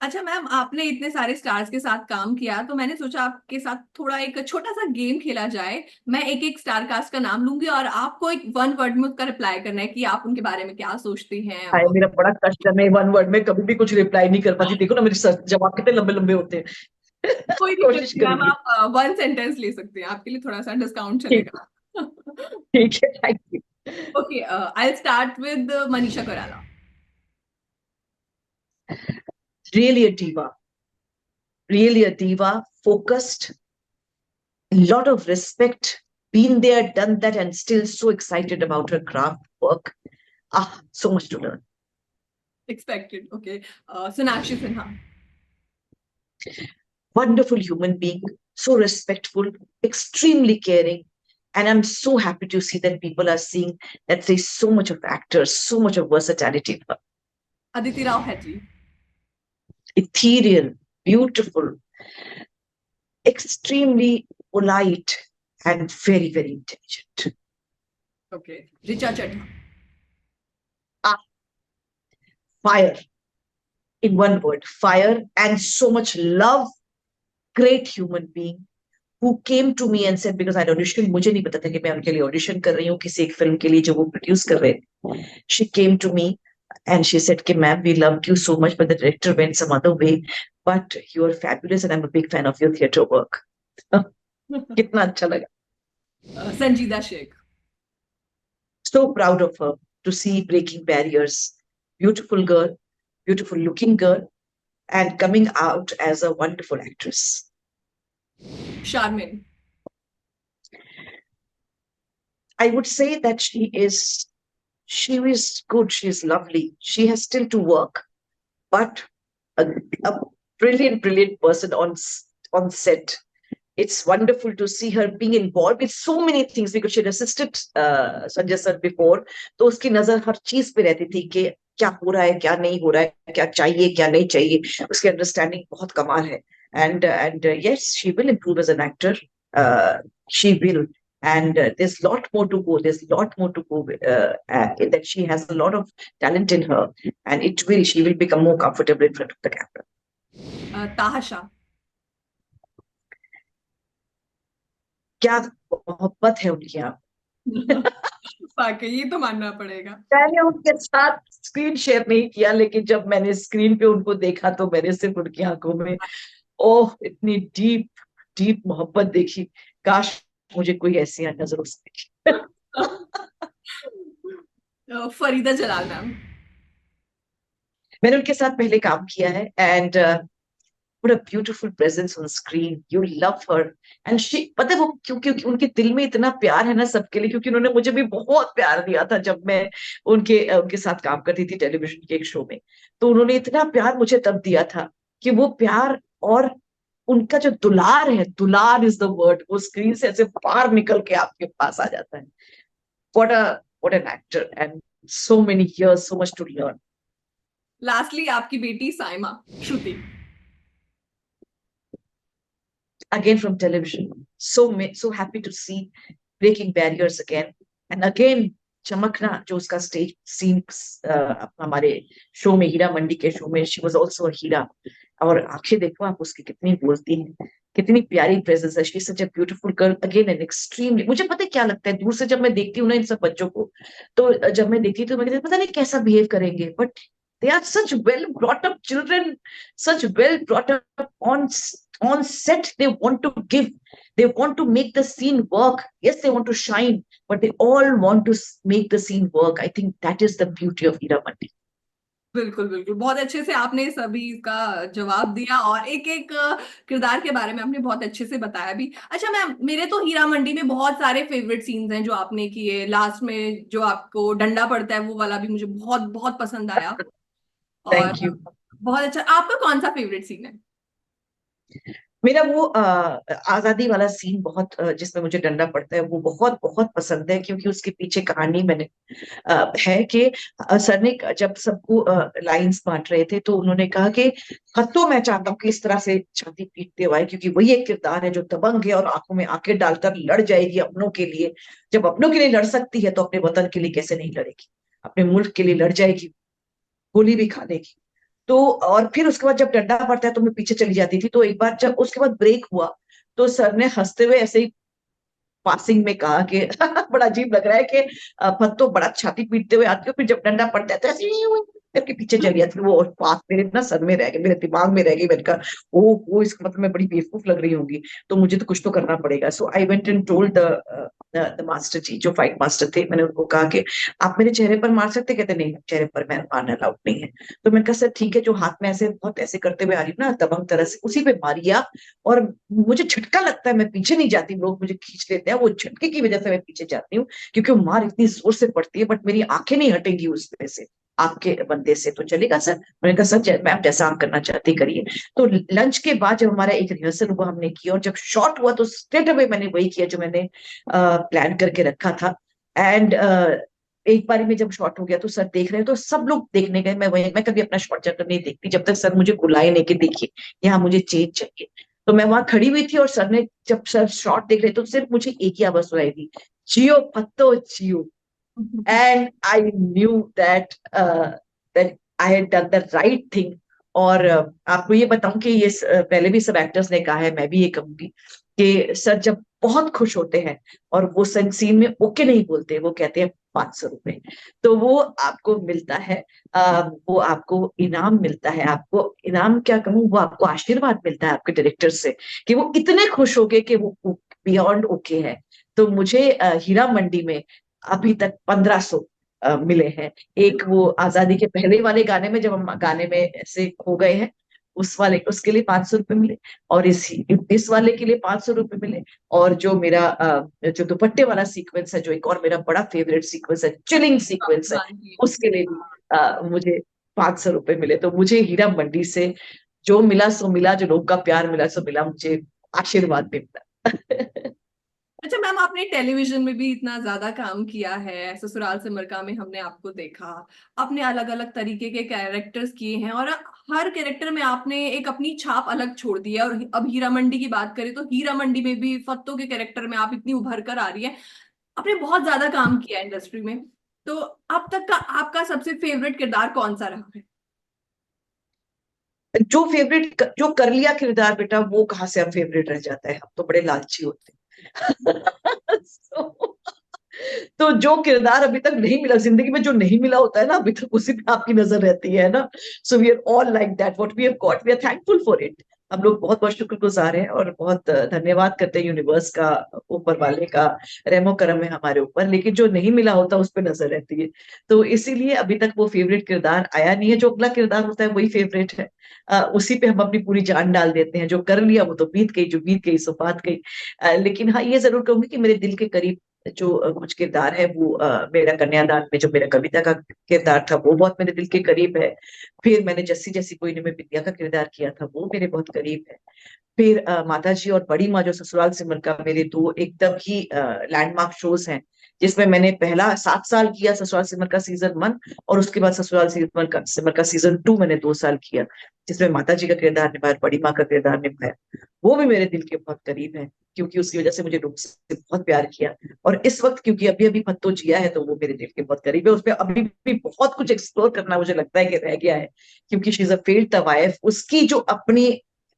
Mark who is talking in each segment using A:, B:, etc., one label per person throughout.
A: अच्छा मैम, आपने इतने सारे स्टार्स के साथ काम किया तो मैंने सोचा आपके साथ थोड़ा एक छोटा सा गेम खेला जाए। मैं एक एक स्टार कास्ट का नाम लूंगी और आपको एक वन वर्ड में उसका रिप्लाई करना है कि आप उनके बारे में क्या सोचती हैं।
B: हाय, मेरा बड़ा कष्ट है, मैं वन वर्ड में कभी भी कुछ रिप्लाई नहीं कर पाती। देखो ना, मेरे जवाब कितने लंबे लंबे होते हैं।
A: कोई दिक्कत
B: कोशिश
A: नहीं मैम,
B: करूंगी।
A: आप वन सेंटेंस ले सकते हैं, आपके लिए थोड़ा सा डिस्काउंट
B: ठीक।
A: चलेगा।
B: ठीक है, thank you.
A: Okay, I start with Manisha Koirala.
B: Really a diva, really a diva, focused, lot of respect, been there, done that, and still so excited about her craft work. Ah, so much to learn.
A: Expected. Okay, Sonakshi Sinha.
B: Wonderful human being, so respectful, extremely caring. And I'm so happy to see that people are seeing that there's so much of actors, so much of versatility in her.
A: Aditi Rao हैजी।
B: Ethereal, beautiful, extremely polite, and very, very intelligent.
A: Okay, Richa Chadha.
B: Ah, fire, in one word, fire, and so much love. Great human being who came to me and said, because I'd auditioned, मुझे नहीं पता था कि मैं उनके लिए audition कर रही हूँ किसी एक फिल्म के लिए जो वो प्रोड्यूस कर रहे थे. She came to me and she said, कि ma'am, we loved you so much, but the director went some other way. But you are fabulous and I'm a big fan of your theater work. कितना अच्छा लगा.
A: संजीदा Sheikh.
B: So proud of her to see breaking barriers. Beautiful girl, beautiful looking girl, and coming out as a wonderful actress.
A: Sharmin.
B: I would say that she is good, she is lovely. She has still to work, but a brilliant, brilliant person on set. It's wonderful to see her being involved with so many things because she had assisted Sanjay sir before. तो उसकी नजर हर चीज पे रहती थी कि क्या हो रहा है, क्या नहीं हो रहा है, क्या चाहिए, क्या नहीं चाहिए. उसकी अंडरस्टैंडिंग बहुत कमाल है. And yes, she will improve as an actor. She will. And there's a lot more to go. There's a lot more to go. That she has a lot of talent in her, and she will become more comfortable in front of the camera.
A: ताहशा।
B: क्या मोहब्बत है उनकी आप.
A: वाकई ये तो मानना पड़ेगा।
B: मैंने उनके साथ स्क्रीन शेयर नहीं किया, लेकिन जब मैंने स्क्रीन पे उनको देखा तो मैंने सिर्फ उनकी आंखों में ओह इतनी डीप डीप मोहब्बत देखी. काश मुझे कोई ऐसी नजरों से देखी.
A: फरीदा जलाल मैम।
B: मैंने उनके साथ पहले काम किया है. And what a beautiful presence on screen. You love her. And she, पता है वो क्योंकि उनके दिल में इतना प्यार है ना सबके लिए, क्योंकि उन्होंने मुझे भी बहुत प्यार दिया था जब मैं उनके साथ काम करती थी टेलीविजन के एक शो में. तो उन्होंने इतना प्यार मुझे तब दिया था कि वो प्यार और उनका जो दुलार है, दुलार इज द वर्ड, वो स्क्रीन से ऐसे बाहर निकल के आपके पास आ जाता है. what a what an actor, and so many years, so much to learn.
A: Lastly आपकी बेटी साइमा, श्रुति।
B: Again from television. So happy to see breaking barriers again. And again, चमकना जो उसका स्टेज सीन हमारे शो में, हीरा मंडी के शो में, शी वाज आल्सो अ हीरा. और आंखें देखो आप उसकी कितनी बोलती हैं, कितनी प्यारी प्रेजेंस है. She is such a beautiful girl again and extremely. मुझे पता है क्या लगता है दूर से जब मैं देखती हूँ ना इन सब बच्चों को, तो जब मैं देखती हूँ तो मैं कहती हूँ, पता नहीं कैसा बिहेव करेंगे, but they are such well brought up children, such well brought up on set. They want to give, they want to make the scene work. Yes, they want to shine, but they all want to make the scene work. I think that is the beauty of Hira Mandi.
A: बिल्कुल बिल्कुल, बहुत अच्छे से आपने सभी का जवाब दिया और एक एक किरदार के बारे में आपने बहुत अच्छे से बताया भी। अच्छा मैम, मेरे तो हीरा मंडी में बहुत सारे फेवरेट सीन्स हैं जो आपने किए। लास्ट में जो आपको डंडा पड़ता है वो वाला भी मुझे बहुत बहुत पसंद आया। और
B: Thank you.
A: बहुत अच्छा, आपका कौन सा फेवरेट सीन है?
B: मेरा वो आजादी वाला सीन बहुत जिसमें मुझे डंडा पड़ता है वो बहुत बहुत पसंद है, क्योंकि उसके पीछे कहानी मैंने है कि सर ने जब सबको लाइंस बांट रहे थे तो उन्होंने कहा कि हत्तो मैं चाहता हूँ कि इस तरह से छाती पीटते हुए आए, क्योंकि वही एक किरदार है जो दबंग है और आंखों में आंखें डालकर लड़ जाएगी अपनों के लिए. जब अपनों के लिए लड़ सकती है तो अपने वतन के लिए कैसे नहीं लड़ेगी, अपने मुल्क के लिए लड़ जाएगी, गोली भी खा लेगी. तो और फिर उसके बाद जब डंडा पड़ता है तो मैं पीछे चली जाती थी। तो एक बार जब उसके बाद ब्रेक हुआ तो सर ने हंसते हुए ऐसे ही पासिंग में कहा कि बड़ा अजीब लग रहा है कि पत्तो बड़ा छाती पीटते हुए आती हो, फिर जब डंडा पड़ता है तो ऐसे ही यूं करके पीछे चली जाती है। वो बात मेरे ना सर में रह गई, मेरे दिमाग में रह गई। मैंने कहा ओ वो इसका मतलब मैं बड़ी बेवकूफ लग रही होंगी, तो मुझे तो कुछ तो करना पड़ेगा। So I went and told the master ji, जो फाइट मास्टर थे। मैंने उनको कहा कि आप मेरे चेहरे पर मार सकते? कहते नहीं, चेहरे पर मैं मारना अलाउड नहीं है। तो मैंने कहा सर ठीक है, जो हाथ में ऐसे बहुत ऐसे करते हुए आ रही हूँ ना दबंग तरह से, उसी पे मारिए आप। और मुझे झटका लगता है, मैं पीछे नहीं जाती, लोग मुझे खींच लेते हैं, वो झटके की वजह से मैं पीछे जाती हूँ, क्योंकि वो मार इतनी जोर से पड़ती है। बट मेरी आंखें नहीं हटेंगी उस पे से, आपके बंदे से। तो चलेगा सर? मैंने कहा सर मैम जैसा आप करना चाहते करिए। तो लंच के बाद जब हमारा एक रिहर्सल हुआ हमने किया, और जब शॉट हुआ तो स्ट्रेट अवे मैंने वही किया जो मैंने प्लान करके रखा था। एंड एक बारी में जब शॉट हो गया तो सर देख रहे हैं, तो सब लोग देखने गए। मैं कभी अपना शॉट जाकर नहीं देखती जब तक सर मुझे बुलाए नहीं कि देखिए यहाँ मुझे चेंज चाहिए। तो मैं वहां खड़ी हुई थी और सर ने जब सर शॉट देख रहे तो सिर्फ मुझे एक ही आवाज सुनाई दी, जियो पत्तो जियो। And I knew that I had done the right thing. और आपको ये बताऊं कि ये पहले भी सब एक्टर्स ने कहा है, मैं भी ये कहूंगी कि सर जब बहुत खुश होते हैं और वो सीन में ओके नहीं बोलते, वो कहते हैं 500 रुपए, तो वो आपको मिलता है। वो आपको इनाम मिलता है। आपको इनाम क्या कहूँ, वो आपको आशीर्वाद मिलता है आपके डायरेक्टर से कि वो इतने खुश हो गए कि वो बियॉन्ड ओके है। तो मुझे हीरा मंडी में अभी तक 1500 मिले हैं। एक वो आजादी के पहले वाले गाने में, जब हम गाने में ऐसे खो गए हैं, उस वाले उसके लिए 500 रुपए मिले, और इस वाले के लिए 500 रुपए मिले। और जो मेरा जो दुपट्टे वाला सीक्वेंस है, जो एक और मेरा बड़ा फेवरेट सीक्वेंस है, चिलिंग सीक्वेंस है,
A: हाँ जी।
B: उसके लिए भी मुझे 500 रुपए मिले। तो मुझे हीरा मंडी से जो मिला सो मिला, जो लोग का प्यार मिला सो मिला, मुझे आशीर्वाद भी मिला।
A: अच्छा मैम, आपने टेलीविजन में भी इतना ज्यादा काम किया है, ससुराल सिमर में हमने आपको देखा, आपने अलग अलग तरीके के कैरेक्टर्स किए हैं और हर कैरेक्टर में आपने एक अपनी छाप अलग छोड़ दी है। और अब हीरा मंडी की बात करें तो हीरा मंडी में भी फत्तों के कैरेक्टर में आप इतनी उभर कर आ रही है। आपने बहुत ज्यादा काम किया है इंडस्ट्री में। तो अब तक का आपका सबसे फेवरेट किरदार कौन सा रहा है?
B: जो फेवरेट जो कर लिया किरदार बेटा, वो कहाँ से अब फेवरेट रह जाता है, हम तो बड़े लालची होते हैं। तो जो किरदार अभी तक नहीं मिला जिंदगी में, जो नहीं मिला होता है ना अभी तक, उसी पे आपकी नजर रहती है ना। So we are all like that, what we have got we are thankful for it. हम लोग बहुत बहुत शुक्रगुजार हैं और बहुत धन्यवाद करते हैं यूनिवर्स का, ऊपर वाले का रहमो करम है हमारे ऊपर। लेकिन जो नहीं मिला होता उस पर नजर रहती है। तो इसीलिए अभी तक वो फेवरेट किरदार आया नहीं है। जो अगला किरदार होता है वही फेवरेट है। उसी पे हम अपनी पूरी जान डाल देते हैं। जो कर लिया वो तो बीत गई, जो बीत गई सो बात गई। लेकिन हाँ ये जरूर कहूंगी कि मेरे दिल के करीब जो कुछ किरदार है, वो मेरा कन्यादान में जो मेरा कविता का किरदार था वो बहुत मेरे दिल के करीब है। फिर मैंने जस्सी जैसी कोई नहीं में विद्या का किरदार किया था, वो मेरे बहुत करीब है। फिर माता जी और बड़ी माँ जो ससुराल सिमर का, मेरे दो एकदम ही लैंडमार्क शोज हैं, जिसमें मैंने पहला 7 साल किया ससुराल सिमर का सीजन 1, और उसके बाद ससुराल सिमर का सीजन 2 मैंने 2 साल किया, जिसमें माता जी का किरदार निभाया, बड़ी माँ का किरदार निभाया। वो भी मेरे दिल के बहुत करीब है, क्योंकि उसकी वजह से मुझे लोग से बहुत प्यार किया। और इस वक्त क्योंकि अभी अभी पत्तो जिया है, तो वो मेरे दिल के बहुत करीब है। उसमें अभी भी बहुत कुछ एक्सप्लोर करना मुझे लगता है कि रह गया है, क्योंकि she is a failed wife. उसकी जो अपनी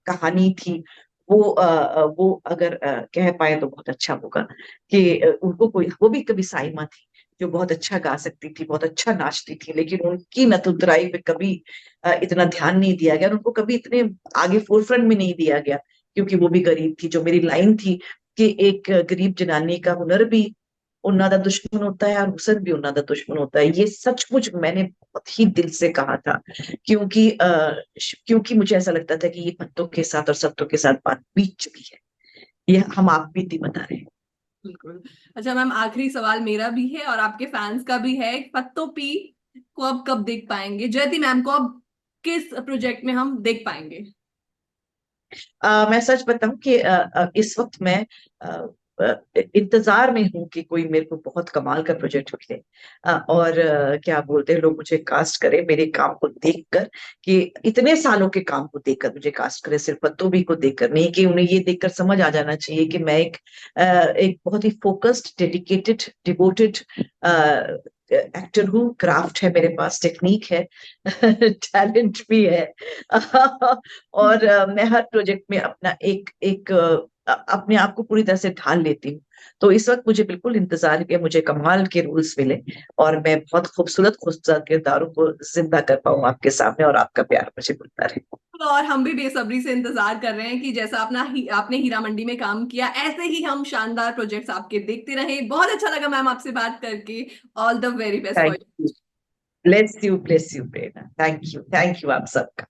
B: कहानी थी, वो अगर कह पाए तो बहुत अच्छा होगा कि उनको कोई, वो भी कभी साइमा थी जो बहुत अच्छा गा सकती थी, बहुत अच्छा नाचती थी, लेकिन उनकी नतुदराई पे कभी इतना ध्यान नहीं दिया गया, और उनको कभी इतने आगे फोरफ्रंट में नहीं दिया गया, क्योंकि वो भी गरीब थी। जो मेरी लाइन थी कि एक गरीब जनानी का हुनर भी उन्ना दा दुश्मन होता है और हुस्न भी उन्ना दा दुश्मन होता है, ये सचमुच मैंने बहुत ही दिल से कहा था। क्योंकि मुझे ऐसा लगता था कि ये पत्तों के साथ और सत्तों के साथ बात बीत चुकी है। ये हम आप बीती बता रहे हैं।
A: बिल्कुल। अच्छा मैम, आखिरी सवाल मेरा भी है और आपके फैंस का भी है। पत्तो पी को अब कब देख पाएंगे? जयति मैम को अब किस प्रोजेक्ट में हम देख पाएंगे?
B: मैं सच बताऊं कि इस वक्त मैं इंतजार में हूँ कि कोई मेरे को बहुत कमाल का प्रोजेक्ट मिले, और क्या बोलते हैं लोग, मुझे कास्ट करें मेरे काम को देखकर, कि इतने सालों के काम को देखकर मुझे कास्ट करे, सिर्फ पत्तों को देखकर नहीं, कि उन्हें ये देखकर समझ आ जाना चाहिए कि मैं एक बहुत ही फोकस्ड, डेडिकेटेड, डिवोटेड एक्टर हूँ। क्राफ्ट है मेरे पास, टेक्निक है, टैलेंट भी है। और मैं हर प्रोजेक्ट में अपना एक एक अपने आप को पूरी तरह से ढाल लेती हूँ। तो इस वक्त मुझे बिल्कुल इंतजार है कि मुझे कमाल के रोल्स मिले और मैं बहुत खूबसूरत खूबसूरत किरदारों को जिंदा कर पाऊँ आपके सामने, और आपका प्यार मुझे मिलता रहे।
A: और हम भी बेसब्री से इंतजार कर रहे हैं कि जैसा आपने हीरा मंडी में काम किया, ऐसे ही हम शानदार प्रोजेक्ट्स आपके देखते रहें। बहुत अच्छा लगा मैम आपसे बात करके। All the very best
B: thank
A: for
B: you. Bless you Prerna. Thank you आप सबका।